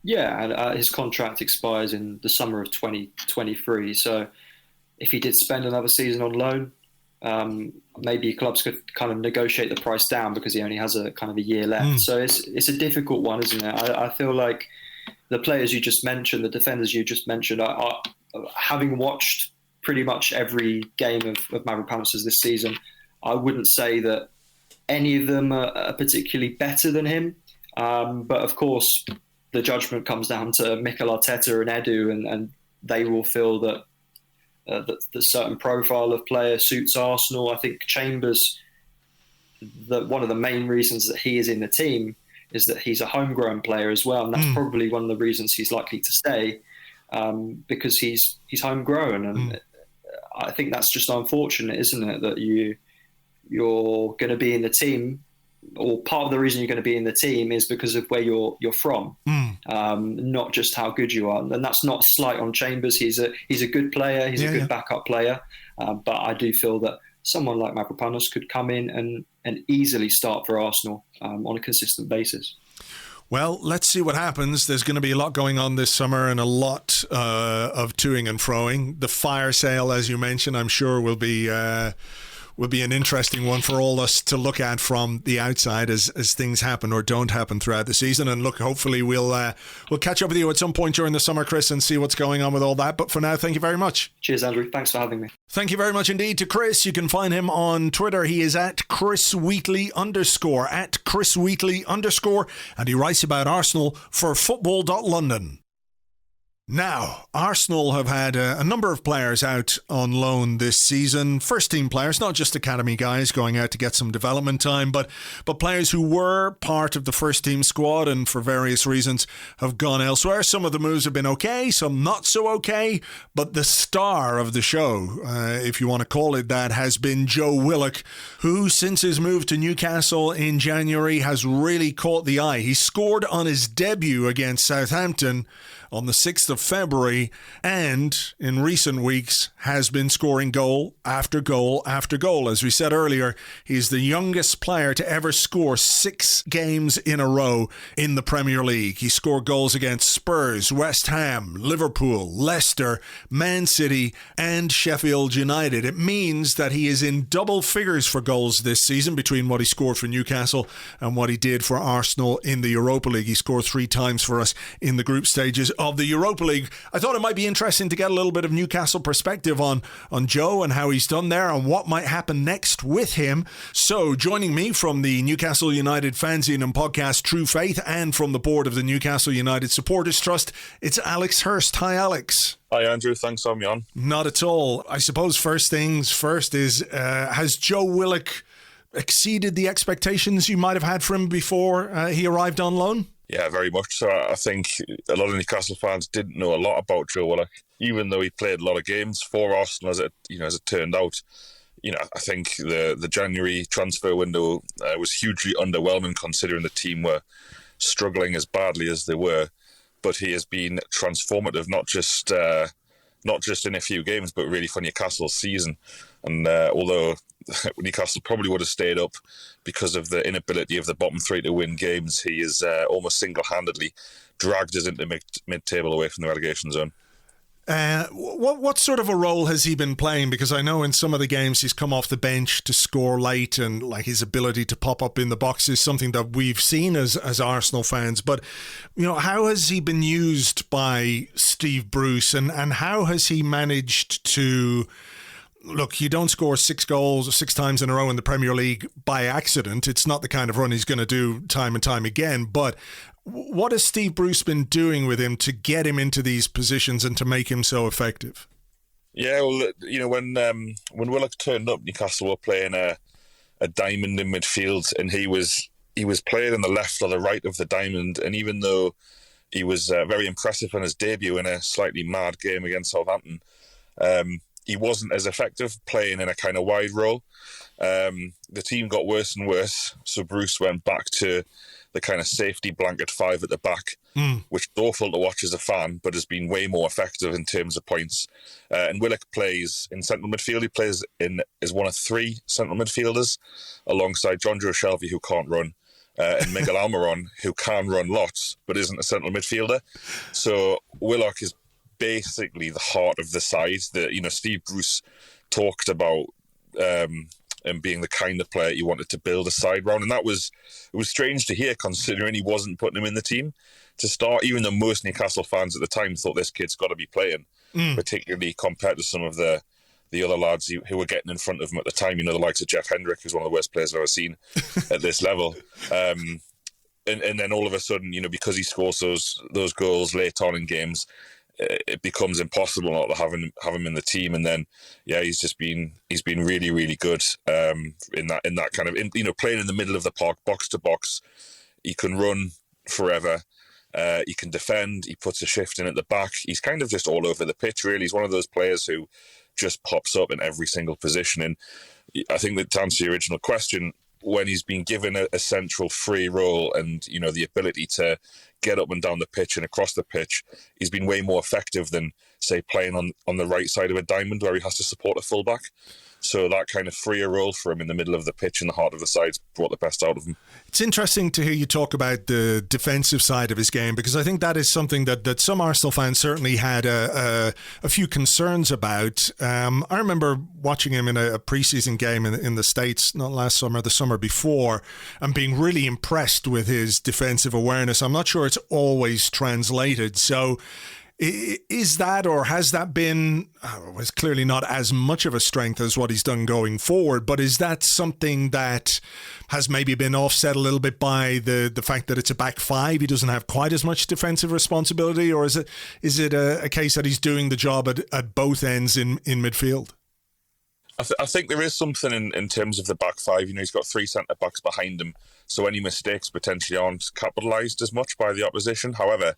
Yeah, and his contract expires in the summer of 2023. So if he did spend another season on loan, maybe clubs could kind of negotiate the price down because he only has a kind of a year left. So it's a difficult one, isn't it? I feel like the players you just mentioned, the defenders you just mentioned, having watched pretty much every game of Mavropanos this season, I wouldn't say that any of them are particularly better than him. But of course, the judgment comes down to Mikel Arteta and Edu, and they will feel that the certain profile of player suits Arsenal. I think Chambers, one of the main reasons that he is in the team is that he's a homegrown player as well, and that's probably one of the reasons he's likely to stay, because he's homegrown, and I think that's just unfortunate, isn't it? That you're going to be in the team, or part of the reason you're going to be in the team is because of where you're from, not just how good you are. And that's not a slight on Chambers. He's a good player. He's a good backup player. But I do feel that someone like Mavropanos could come in and easily start for Arsenal on a consistent basis. Well, let's see what happens. There's going to be a lot going on this summer and a lot of toing and froing. The fire sale, as you mentioned, I'm sure will be an interesting one for all us to look at from the outside as things happen or don't happen throughout the season. And look, hopefully we'll catch up with you at some point during the summer, Chris, and see what's going on with all that. But for now, thank you very much. Cheers, Andrew. Thanks for having me. Thank you very much indeed to Chris. You can find him on Twitter. He is at Chris Wheatley _ at Chris Wheatley _ and he writes about Arsenal for football.london. Now, Arsenal have had a number of players out on loan this season. First team players, not just academy guys going out to get some development time, but players who were part of the first team squad and for various reasons have gone elsewhere. Some of the moves have been okay, some not so okay, but the star of the show, if you want to call it that, has been Joe Willock, who since his move to Newcastle in January has really caught the eye. He scored on his debut against Southampton on the 6th of February, and in recent weeks has been scoring goal after goal after goal. As we said earlier, he's the youngest player to ever score 6 games in a row in the Premier League. He scored goals against Spurs, West Ham, Liverpool, Leicester, Man City and Sheffield United. It means that he is in double figures for goals this season between what he scored for Newcastle and what he did for Arsenal in the Europa League. He scored 3 times for us in the group stages of the Europa League. I thought it might be interesting to get a little bit of Newcastle perspective on Joe and how he's done there and what might happen next with him. So joining me from the Newcastle United fanzine and podcast True Faith and from the board of the Newcastle United Supporters Trust, it's Alex Hurst. Hi, Alex. Hi, Andrew. Thanks for having me on. Not at all. I suppose first things first is, has Joe Willock exceeded the expectations you might have had for him before he arrived on loan? Yeah, very much so. I think a lot of Newcastle fans didn't know a lot about Joe Willock, even though he played a lot of games for Arsenal as it turned out. I think the January transfer window was hugely underwhelming considering the team were struggling as badly as they were. But he has been transformative, not just in a few games, but really for Newcastle's season. And although Newcastle probably would have stayed up because of the inability of the bottom 3 to win games, he is almost single-handedly dragged us into mid-table away from the relegation zone. What sort of a role has he been playing? Because I know in some of the games he's come off the bench to score late, and like his ability to pop up in the box is something that we've seen as Arsenal fans. But how has he been used by Steve Bruce, and how has he managed to? Look, you don't score 6 goals 6 times in a row in the Premier League by accident. It's not the kind of run he's going to do time and time again. But what has Steve Bruce been doing with him to get him into these positions and to make him so effective? Yeah, well, when Willock turned up, Newcastle were playing a diamond in midfield, and he was playing on the left or the right of the diamond. And even though he was very impressive on his debut in a slightly mad game against Southampton, he wasn't as effective playing in a kind of wide role. The team got worse and worse, so Bruce went back to the kind of safety blanket 5 at the back, which is awful to watch as a fan, but has been way more effective in terms of points. And Willock plays in central midfield. He plays as one of 3 central midfielders, alongside John Joe Shelby, who can't run, and Miguel Almiron, who can run lots, but isn't a central midfielder. So Willock is basically the heart of the side that Steve Bruce talked about, and being the kind of player he wanted to build a side round. And it was strange to hear, considering he wasn't putting him in the team to start, even though most Newcastle fans at the time thought this kid's got to be playing, particularly compared to some of the other lads who were getting in front of him at the time. The likes of Jeff Hendrick, who's one of the worst players I've ever seen at this level. And then all of a sudden, because he scores those goals late on in games, it becomes impossible not to have him in the team. And then he's been really, really good in that kind of playing in the middle of the park, box to box. He can run forever. He can defend. He puts a shift in at the back. He's kind of just all over the pitch, really. He's one of those players who just pops up in every single position. And I think that to answer your original question, when he's been given a central free role and, the ability to get up and down the pitch and across the pitch, he's been way more effective than, say, playing on the right side of a diamond where he has to support a fullback. So that kind of freer role for him in the middle of the pitch in the heart of the sides brought the best out of him. It's interesting to hear you talk about the defensive side of his game, because I think that is something that some Arsenal fans certainly had a few concerns about. I remember watching him in a preseason game in the States, not last summer, the summer before, and being really impressed with his defensive awareness. I'm not sure it's always translated. So is that, or has that been, it's clearly not as much of a strength as what he's done going forward, but is that something that has maybe been offset a little bit by the fact that it's a back five? He doesn't have quite as much defensive responsibility, or is it a case that he's doing the job at both ends in midfield? I think there is something in terms of the back five. He's got three centre-backs behind him, so any mistakes potentially aren't capitalised as much by the opposition. However,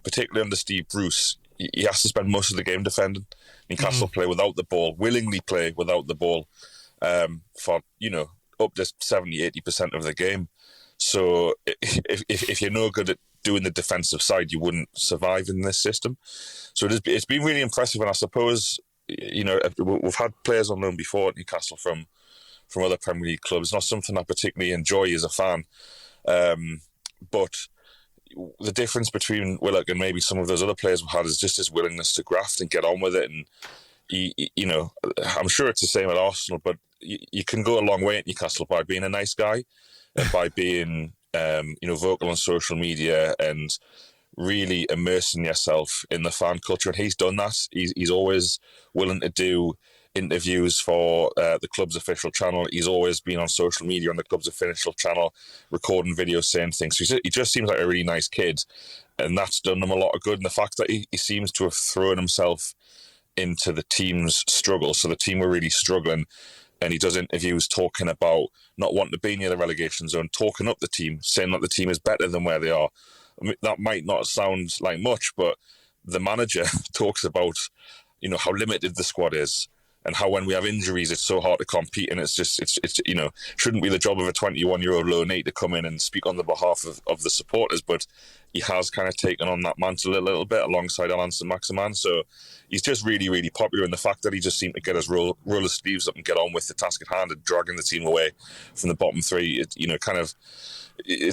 particularly under Steve Bruce, he has to spend most of the game defending. Newcastle play without the ball, willingly play without the ball for, up to 70-80% of the game. So if you're no good at doing the defensive side, you wouldn't survive in this system. So it's been really impressive, and I suppose, we've had players on loan before at Newcastle from other Premier League clubs. Not something I particularly enjoy as a fan, but the difference between Willock and maybe some of those other players we've had is just his willingness to graft and get on with it. And I'm sure it's the same at Arsenal, but you can go a long way at Newcastle by being a nice guy and by being vocal on social media and really immersing yourself in the fan culture. And he's done that. He's always willing to do interviews for the club's official channel. He's always been on social media on the club's official channel, recording videos, saying things. So he just seems like a really nice kid, and that's done him a lot of good. And the fact that he seems to have thrown himself into the team's struggle, so the team were really struggling, and he does interviews talking about not wanting to be near the relegation zone, talking up the team, saying that the team is better than where they are. I mean, that might not sound like much, but the manager talks about how limited the squad is, and how when we have injuries, it's so hard to compete. And it's shouldn't be the job of a 21-year-old loanee to come in and speak on the behalf of the supporters. But he has kind of taken on that mantle a little bit alongside Alan Saint-Maximin. So he's just really, really popular. And the fact that he just seemed to get his roll his sleeves up and get on with the task at hand and dragging the team away from the bottom three, it's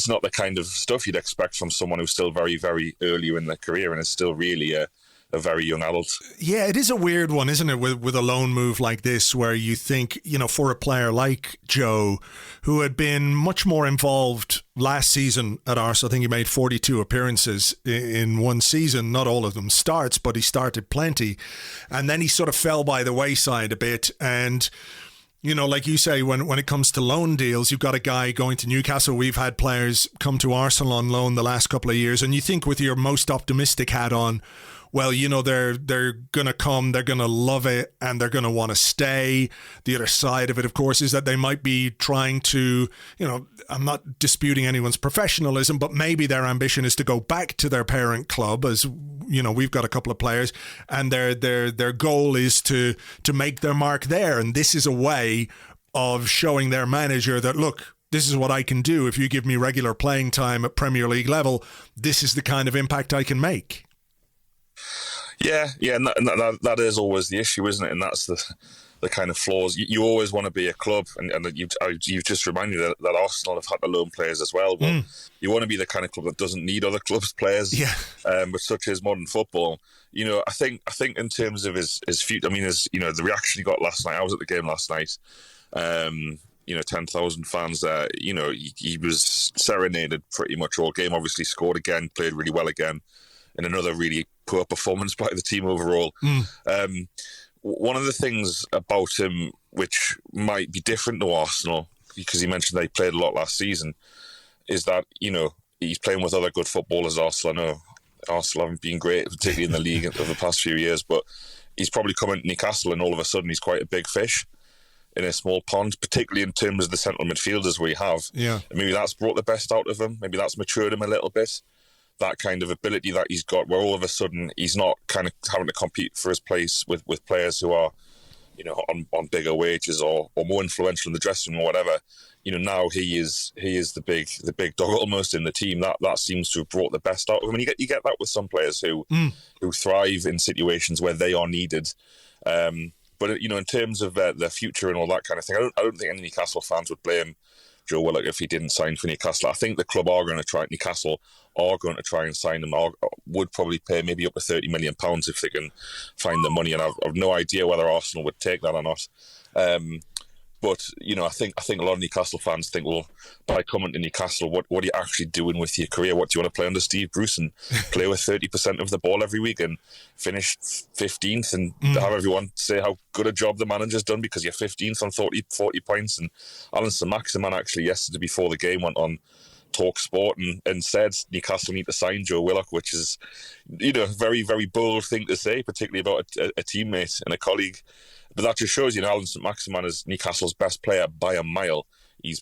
not the kind of stuff you'd expect from someone who's still very, very early in their career and is still really a very young adult. Yeah, it is a weird one, isn't it, with a loan move like this, where you think, for a player like Joe, who had been much more involved last season at Arsenal. I think he made 42 appearances in one season, not all of them starts, but he started plenty. And then he sort of fell by the wayside a bit. And like you say, when it comes to loan deals, you've got a guy going to Newcastle. We've had players come to Arsenal on loan the last couple of years. And you think with your most optimistic hat on, well, they're going to come, they're going to love it, and they're going to want to stay. The other side of it, of course, is that they might be trying to, I'm not disputing anyone's professionalism, but maybe their ambition is to go back to their parent club, as we've got a couple of players, and their goal is to make their mark there. And this is a way of showing their manager that, look, this is what I can do. If you give me regular playing time at Premier League level, this is the kind of impact I can make. Yeah, and that is always the issue, isn't it? And that's the kind of flaws. You always want to be a club, and you've just reminded me that Arsenal have had to loan players as well. But you want to be the kind of club that doesn't need other clubs' players. Yeah. But such is modern football. I think in terms of his future. I mean, the reaction he got last night. I was at the game last night. 10,000 fans there. He was serenaded pretty much all game. Obviously scored again, played really well again, in another really poor performance by the team overall. One of the things about him which might be different to Arsenal, because he mentioned they played a lot last season, is that, he's playing with other good footballers. Arsenal, I know Arsenal haven't been great, particularly in the league over the past few years, but he's probably coming to Newcastle and all of a sudden he's quite a big fish. in a small pond, particularly in terms of the central midfielders we have. Yeah. And maybe that's brought the best out of him. Maybe that's matured him a little bit. That kind of ability that he's got, where all of a sudden he's not kind of having to compete for his place with players who are, on bigger wages or more influential in the dressing room or whatever. Now he is the big dog almost in the team. That seems to have brought the best out of him. And you get that with some players who thrive in situations where they are needed. But in terms of their future and all that kind of thing, I don't think any Newcastle fans would blame Joe Willock if he didn't sign for Newcastle. I think the club Newcastle are going to try and sign him, or would probably pay maybe up to £30 million if they can find the money, and I've no idea whether Arsenal would take that or not. But I think a lot of Newcastle fans think, well, by coming to Newcastle, what are you actually doing with your career? What do you want to play under Steve Bruce and play with 30% of the ball every week and finish 15th and have everyone say how good a job the manager's done because you're 15th on 40 points? And Alan Saint-Maximin actually yesterday before the game went on Talk Sport and said Newcastle need to sign Joe Willock, which is a very, very bold thing to say, particularly about a teammate and a colleague. But that just shows, Alan Saint-Maximin is Newcastle's best player by a mile. He's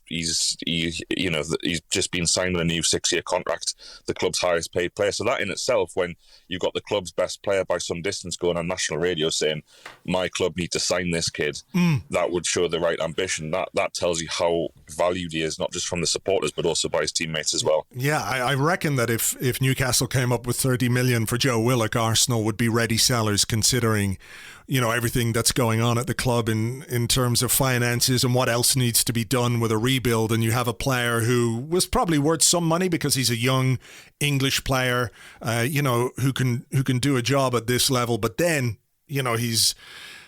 just been signed on a new 6-year contract, the club's highest paid player. So that in itself, when you've got the club's best player by some distance going on national radio saying, my club need to sign this kid, that would show the right ambition. That tells you how valued he is, not just from the supporters, but also by his teammates as well. Yeah, I reckon that if Newcastle came up with 30 million for Joe Willock, Arsenal would be ready sellers, considering everything that's going on at the club in terms of finances and what else needs to be done with a rebuild. And you have a player who was probably worth some money because he's a young English player, who can do a job at this level. But then,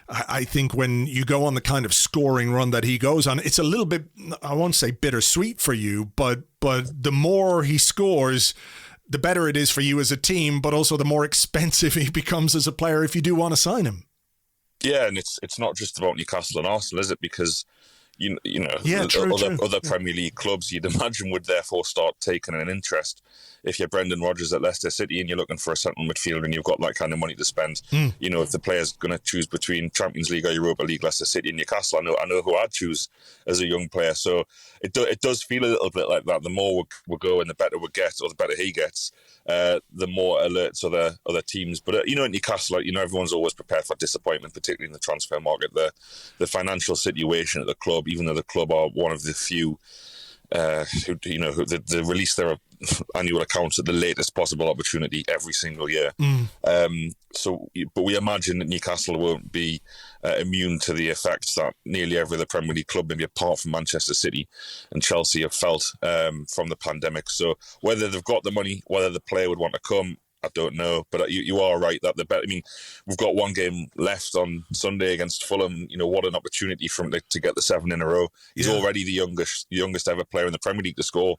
I think when you go on the kind of scoring run that he goes on, it's a little bit, I won't say bittersweet for you, but the more he scores, the better it is for you as a team, but also the more expensive he becomes as a player if you do want to sign him. Yeah, and it's not just about Newcastle and Arsenal, is it? Because other Premier League clubs, you'd imagine, would therefore start taking an interest. If you're Brendan Rodgers at Leicester City and you're looking for a central midfielder and you've got that kind of money to spend, if the player's going to choose between Champions League or Europa League, Leicester City and Newcastle, I know who I'd choose as a young player. So it does feel a little bit like that. The more we go and the better we get, or the better he gets, the more alerts other teams. But at Newcastle, everyone's always prepared for disappointment, particularly in the transfer market. The financial situation at the club, even though the club are one of the few who they release their annual accounts at the latest possible opportunity every single year. But we imagine that Newcastle won't be immune to the effects that nearly every other Premier League club, maybe apart from Manchester City and Chelsea, have felt from the pandemic. So whether they've got the money, whether the player would want to come, I don't know, but you are right that we've got one game left on Sunday against Fulham. What an opportunity for him to get the 7 in a row. He's already the youngest ever player in the Premier League to score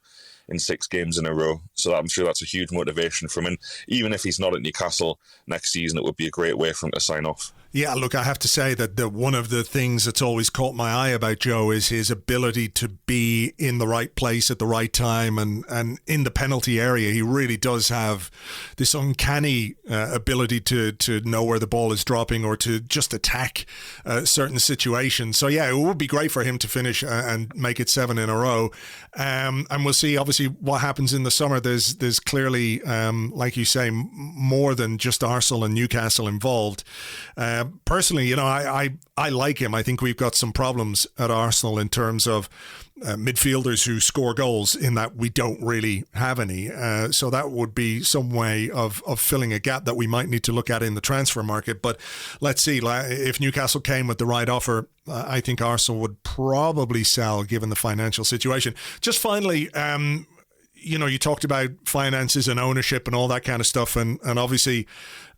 in 6 games in a row. So I'm sure that's a huge motivation for him. And even if he's not at Newcastle next season, it would be a great way for him to sign off. Yeah, look, I have to say that one of the things that's always caught my eye about Joe is his ability to be in the right place at the right time, and in the penalty area. He really does have this uncanny ability to know where the ball is dropping or to just attack certain situations. So yeah, it would be great for him to finish and make it 7 in a row. And we'll see, obviously, what happens in the summer. There's clearly, like you say, more than just Arsenal and Newcastle involved. Personally, I like him. I think we've got some problems at Arsenal in terms of midfielders who score goals, in that we don't really have any. So that would be some way of filling a gap that we might need to look at in the transfer market. But let's see, if Newcastle came with the right offer, I think Arsenal would probably sell, given the financial situation. Just finally, you talked about finances and ownership and all that kind of stuff, and obviously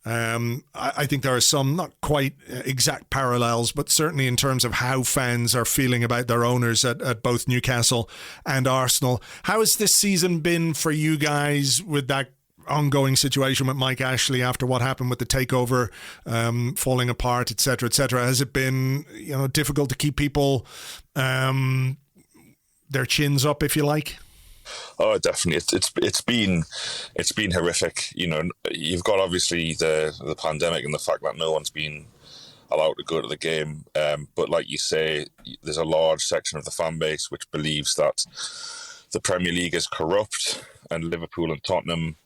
I think there are some not quite exact parallels, but certainly in terms of how fans are feeling about their owners at both Newcastle and Arsenal. How has this season been for you guys with that ongoing situation with Mike Ashley after what happened with the takeover falling apart, et cetera, et cetera? Has it been difficult to keep people their chins up, if you like? Oh, definitely. It's been horrific. You've got obviously the pandemic and the fact that no one's been allowed to go to the game. But like you say, there's a large section of the fan base which believes that the Premier League is corrupt and Liverpool and Tottenham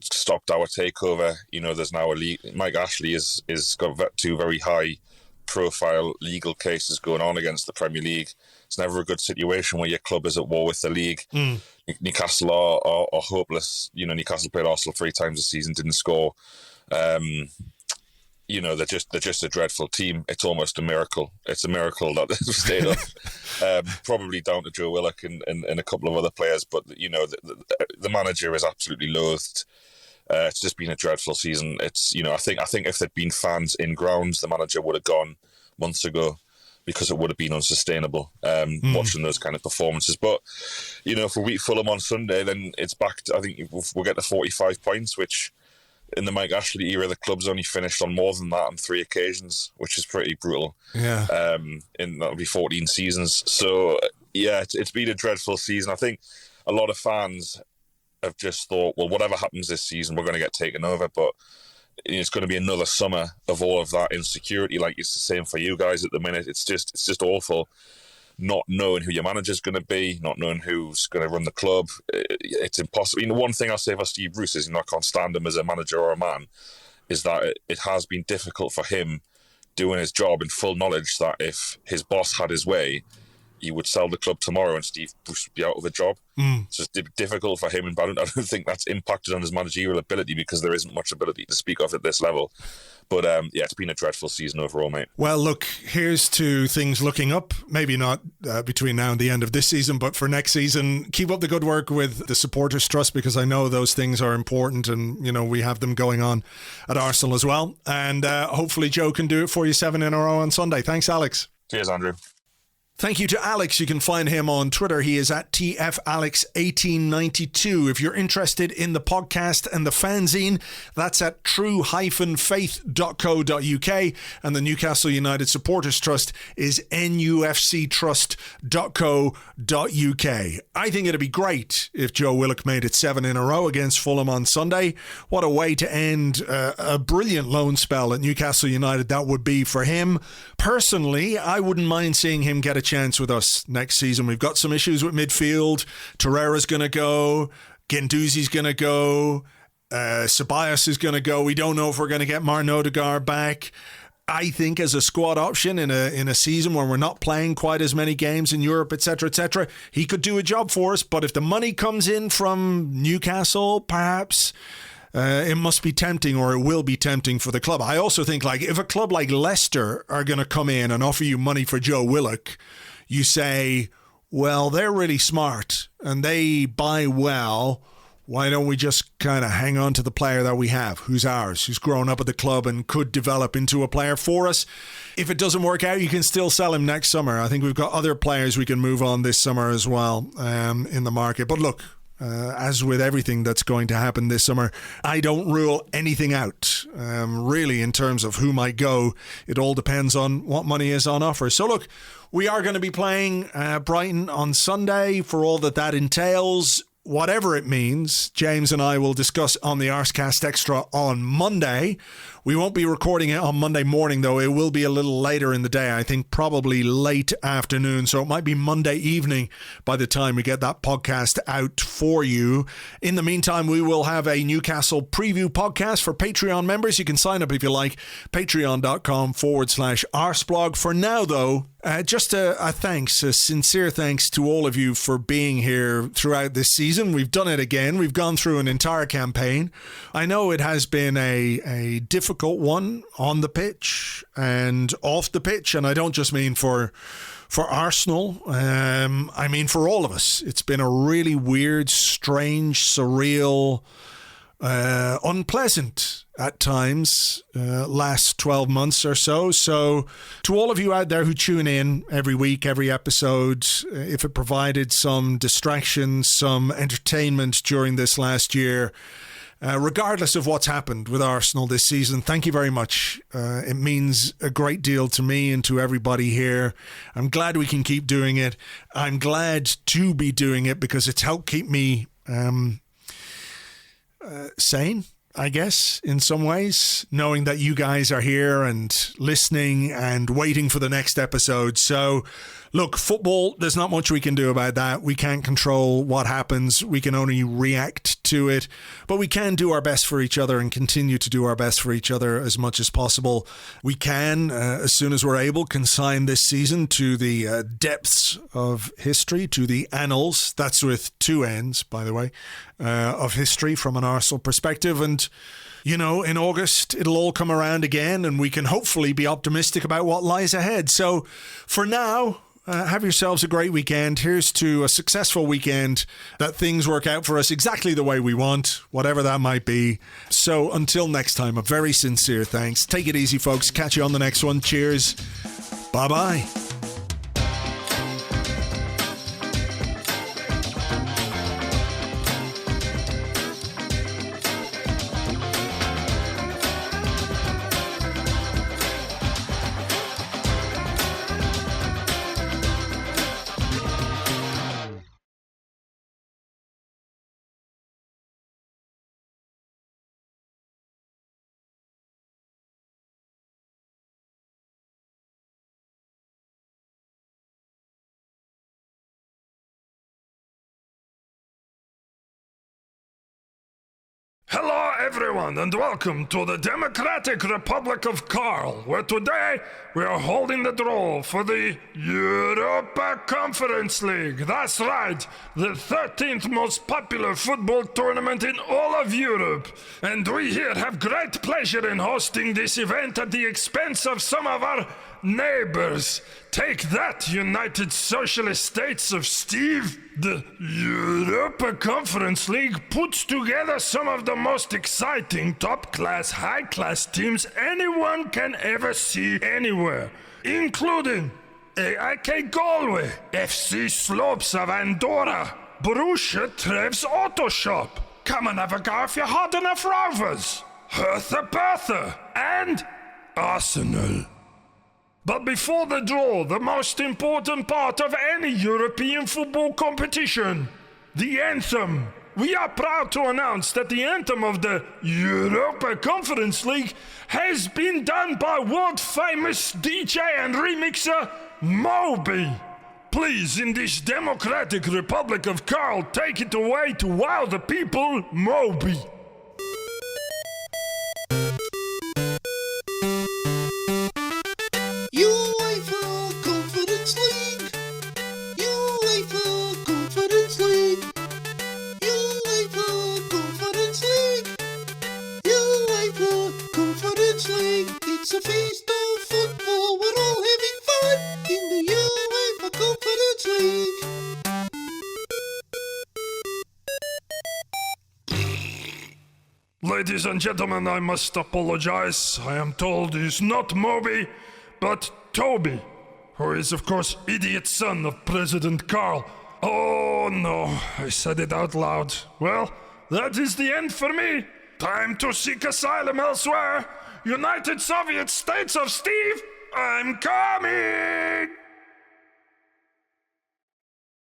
stopped our takeover. There's now a league. Mike Ashley is got 2 very high profile legal cases going on against the Premier League. It's never a good situation where your club is at war with the league. Newcastle are hopeless. Newcastle played Arsenal 3 times this season, didn't score. They're just a dreadful team. It's almost a miracle. It's a miracle that they've stayed up. Probably down to Joe Willock and a couple of other players, but the manager is absolutely loathed. It's just been a dreadful season. It's I think if there'd been fans in grounds, the manager would have gone months ago, because it would have been unsustainable watching those kind of performances. But if we beat Fulham on Sunday, then it's back to, I think we'll get to 45 points, which in the Mike Ashley era, the club's only finished on more than that on 3 occasions, which is pretty brutal. Yeah. That'll be 14 seasons. So yeah, it's been a dreadful season. I think a lot of fans have just thought, well, whatever happens this season, we're going to get taken over. But it's going to be another summer of all of that insecurity, like it's the same for you guys at the minute. It's just awful, not knowing who your manager's going to be, not knowing who's going to run the club. It's impossible. One thing I'll say for Steve Bruce is, I can't stand him as a manager or a man, is that it has been difficult for him doing his job in full knowledge that if his boss had his way, he would sell the club tomorrow and Steve Bruce would be out of a job. So it's difficult for him, and I don't think that's impacted on his managerial ability, because there isn't much ability to speak of at this level. But it's been a dreadful season overall, mate. Well, look, here's to things looking up. Maybe not between now and the end of this season, but for next season, keep up the good work with the Supporters Trust, because I know those things are important, and we have them going on at Arsenal as well. And hopefully Joe can do it for you 7 in a row on Sunday. Thanks, Alex. Cheers, Andrew. Thank you to Alex. You can find him on Twitter. He is at TFAlex1892. If you're interested in the podcast and the fanzine, that's at true-faith.co.uk. And the Newcastle United Supporters Trust is nufctrust.co.uk. I think it'd be great if Joe Willock made it 7 in a row against Fulham on Sunday. What a way to end a brilliant loan spell at Newcastle United that would be for him. Personally, I wouldn't mind seeing him get a chance with us next season. We've got some issues with midfield. Torreira's going to go. Guendouzi's going to go. Ceballos is going to go. We don't know if we're going to get Martin Odegaard back. I think as a squad option in a season where we're not playing quite as many games in Europe, etc., he could do a job for us. But if the money comes in from Newcastle, perhaps it must be tempting, or it will be tempting for the club. I also think, if a club like Leicester are going to come in and offer you money for Joe Willock, you say, well, they're really smart and they buy well. Why don't we just kind of hang on to the player that we have, who's ours, who's grown up at the club and could develop into a player for us? If it doesn't work out, you can still sell him next summer. I think we've got other players we can move on this summer as well in the market. But look, as with everything that's going to happen this summer, I don't rule anything out. Really, in terms of who might go, it all depends on what money is on offer. So look, we are going to be playing Brighton on Sunday for all that entails. Whatever it means, James and I will discuss on the Arsecast Extra on Monday. We won't be recording it on Monday morning, though. It will be a little later in the day. I think probably late afternoon. So it might be Monday evening by the time we get that podcast out for you. In the meantime, we will have a Newcastle preview podcast for Patreon members. You can sign up if you like. Patreon.com/Arseblog. For now, though, just a sincere thanks to all of you for being here throughout this season. We've done it again. We've gone through an entire campaign. I know it has been a difficult one on the pitch and off the pitch, and I don't just mean for Arsenal. I mean for all of us. It's been a really weird, strange, surreal, unpleasant at times last 12 months or so. So to all of you out there who tune in every week, every episode, if it provided some distraction, some entertainment during this last year, regardless of what's happened with Arsenal this season, thank you very much. It means a great deal to me and to everybody here. I'm glad we can keep doing it. I'm glad to be doing it because it's helped keep me sane I guess, in some ways, knowing that you guys are here and listening and waiting for the next episode. So, look, football, there's not much we can do about that. We can't control what happens. We can only react to it. But we can do our best for each other and continue to do our best for each other as much as possible. We can, as soon as we're able, consign this season to the depths of history, to the annals. That's with 2 N's, by the way, of history from an Arsenal perspective. And you know, in August, it'll all come around again, and we can hopefully be optimistic about what lies ahead. So for now, have yourselves a great weekend. Here's to a successful weekend, that things work out for us exactly the way we want, whatever that might be. So until next time, a very sincere thanks. Take it easy, folks. Catch you on the next one. Cheers. Bye-bye. Hello everyone and welcome to the Democratic Republic of Karl, where today we are holding the draw for the Europa Conference League. That's right, the 13th most popular football tournament in all of Europe. And we here have great pleasure in hosting this event at the expense of some of our neighbors. Take that, United Socialist States of Steve. The Europa Conference League puts together some of the most exciting, top-class, high-class teams anyone can ever see anywhere, including AIK Galway, FC Slopes of Andorra, Borussia Trev's Auto Shop, come and have a go if you're hot enough Rovers, Hertha Bertha, and Arsenal. But before the draw, the most important part of any European football competition, the anthem. We are proud to announce that the anthem of the Europa Conference League has been done by world-famous DJ and remixer Moby. Please, in this Democratic Republic of Karl, take it away to wow the people, Moby. UEFA Conference League. UEFA Conference League. UEFA Conference League. UEFA Conference League. It's a feast of football. We're all having fun in the UEFA Conference League. Ladies and gentlemen, I must apologize. I am told it's not Moby, but Toby, who is, of course, idiot son of President Karl. Oh no, I said it out loud. Well, that is the end for me. Time to seek asylum elsewhere. United Soviet States of Steve, I'm coming!